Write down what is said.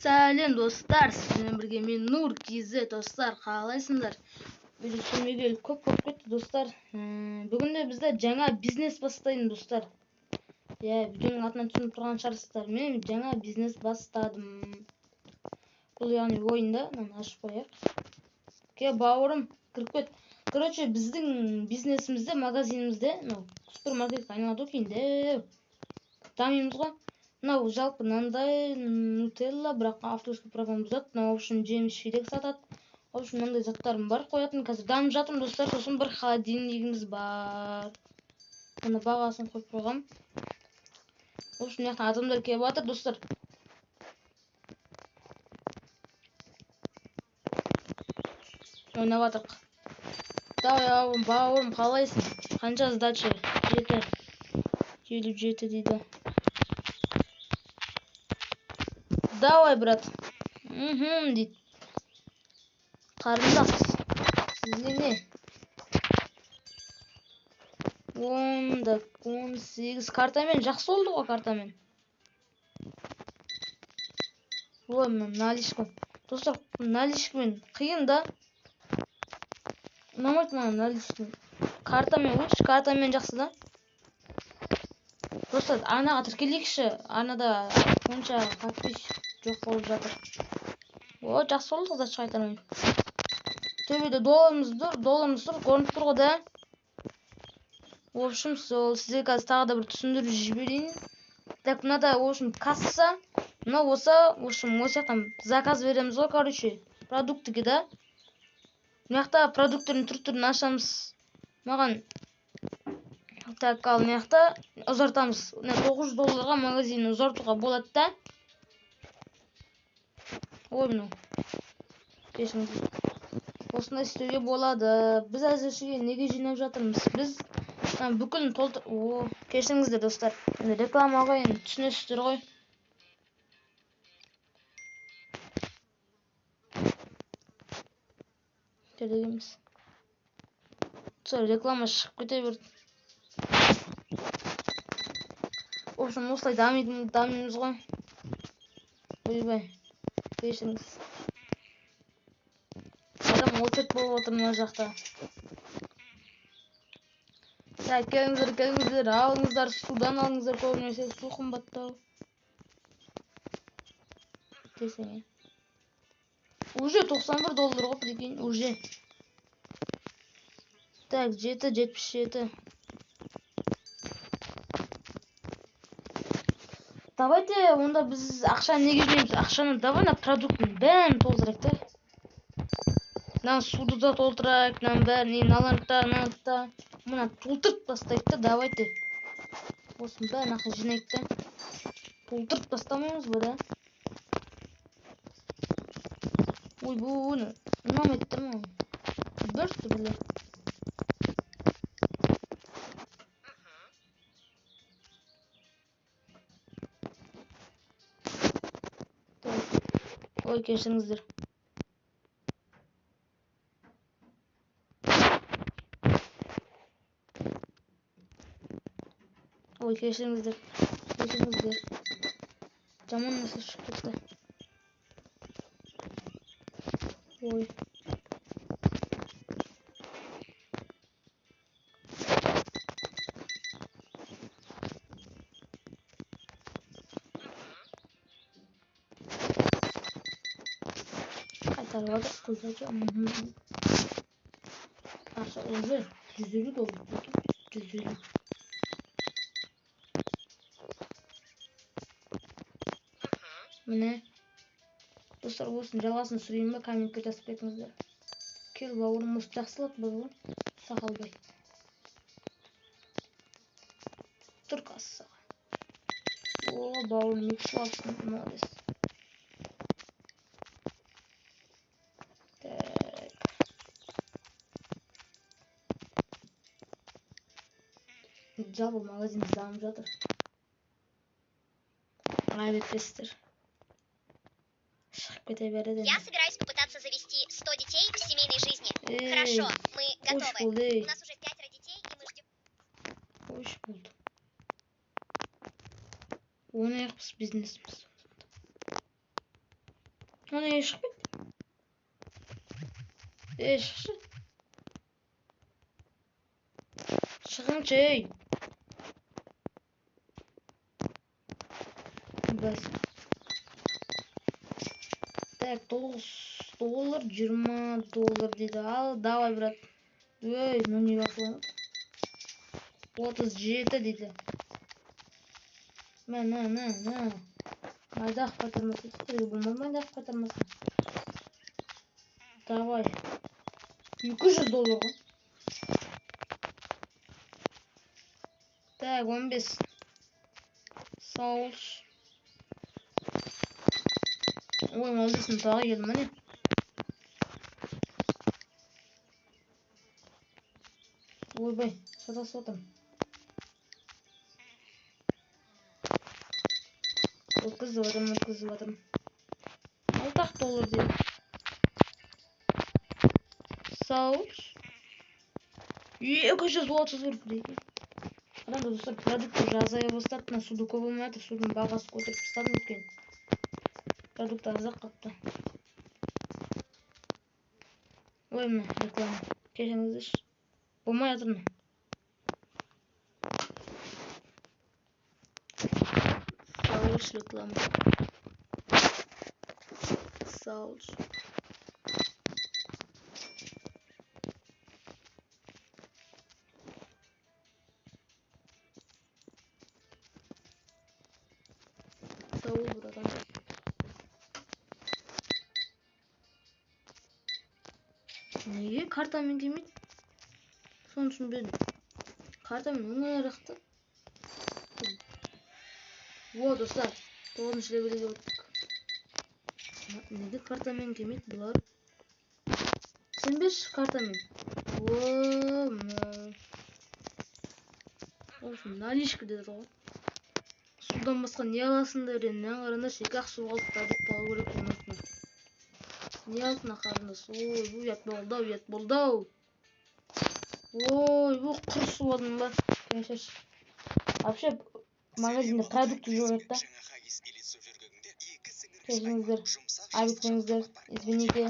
Сәлем достар, сізбен бірге мен Нур KZ достар, қалайсыңдар? Видео түсірмегелі көп кетті достар. Бүгінде бізде жаңа бизнес бастайын достар. Видеоның атынан түсініп тұрған шығарсыздар. Мен жаңа бизнес бастадым. Бұл яғни ойында, ашып қояйық. Ке бауырым, кіріп кет. Короче, біздің бизнесімізде, магазинімізде, супермаркетке айналады кейінде. Дамимыз ғой. Мынау жалпы мынандай нутелла, бірақ авторский правам бұзады. Мынау в общем жеміс жидек сатады. В общем мынандай заттарым бар қоятын. Қазір дамып жатырмын достар. Сосын бір холодильнигіміз бар. Мына бағасын қойып қойғам. В общем мына адамдар келіп жатыр достар. Ойнап жатырық. Давай бауырым, қалайсың? Қанша сдача? 7. 57 дейді. Давай, брат. Дейді. Қарындас. Сізге не? 18 картамен жақсы oldu ғой картамен. Ой, наличка. Достар, наличкамен қиын да. Ұнамайды маған наличкамен. Картамен лучше, картамен жақсы да. Достар, арнаға тіркелейікші. Арнада онша подписчик жоқ болып жатыр. О, жақсы oldu да қайтармайын. Төбеде долларымыз тұр, көрініп тұр ғой да. В общем, сізге қазір тағы да бір түсіндіріп жіберейін. Так, мынада, в общем, касса. Мына осы, в общем, осы жақтан заказ береміз ғой, короче, продуктіге да. Мына жақта продуктердің түр-түрін ашамыз. Маған так, ал мына жақта ұзартамыз. $900 магазинді ұзартуға болады да. Ой, мынау. Кешіңіз. Осындай істеуге болады. Біз әзірше неге жинап жатырмыз? Біз бүкілін толтыр... О, кешіңіздер достар. Реклама ғой, түсінесіздер ғой. Керегеміз. Реклама шығып кете берді. В общем, осылай дамимыз ғой. Ойбай, кешіңіз. Адам очет болып отыр мына жақта. Келіңіздер, алыңыздар, судан алыңыздар, көбінесе су қымбаттау. Десең. Уже $91 ғой, прикинь, уже. Так, 7.77. Давайте, онда біз ақша неге жинаймыз? Ақшаны давай на продукттың бәрін толтырайық та. Мына суды да толтырайық, мынаның бәрін, наланта. Мына толтырып тастайық та, давайте. Осының бәрін ақша жинайық та. Толтырып тастамаймыз ба да? Ой, бұны ұнамайды да маған. Бөртті біле. Ой, кешіріңіздер. Ой, кешіріңіздер. Жаман нәрсе шығып кетті. Ой. Қайтарып қойсайшы. Ақша уже $150. 150. Міне. Достар, осының жалғасын сұрайын ба, комментке жазып кетіңіздер. Кел бауырым, осы жақсылық бар ғой. Сақалбай. Тұр кассаға. О, бауырым, мекші алсын. Молодец. Так. Жалпы магазин дамып жатыр. Айбеттестер. Я собираюсь попытаться завести 100 детей в семейной жизни. Хорошо, мы готовы. У нас уже 5 детей, и мы ждем. Hoş buldum. Onu yapmış biznesimiz. Ана шықпайды. Шықшы. Шығыңшы, ей. Бас. Так, $9, $20 дейді. Ал, давай, брат. Ой, ну не бақыланып. 37 дейді. На. Майдақ қатырмасы. Болмай майдақ қатырмасы. Давай. $200 ғой. Так, 15. Соус. Ой, молодецін тағы келді міне. Ойбай, сатасып отырмын. Өткізіп отырмын. $6 дейді. Соус. 230 дейді. Адам достар продукт уже азая бастады. Мына суды көп болмай жатыр. Судың бағасы көтеріп тастадым екен. Продукт азақ қапты. Ой, мына реклама. Кешіріңіздерші. Болмай жатыр мына. Соус реклама. Соус. Соус братан. Неге картамен келмейді? Соны түсінбедім. Картамен оңайырақты. Во, достар, 9-шы левелге өттік. Неге картамен келмейді бұлар? Сен берші картамен. Наличка деді ғой. Судан басқа не аласыңдар? Нен қараңдаршы, екі-ақ су қалды, продукт алу керек болмайтын. Не алдына қарындас? Ой, ұят болды. Ой, құр су алдым ба? Кешірші. Вообще, магазинде продукты жоқ еді да. Кешіріңіздер, айып етпеңіздер, извините.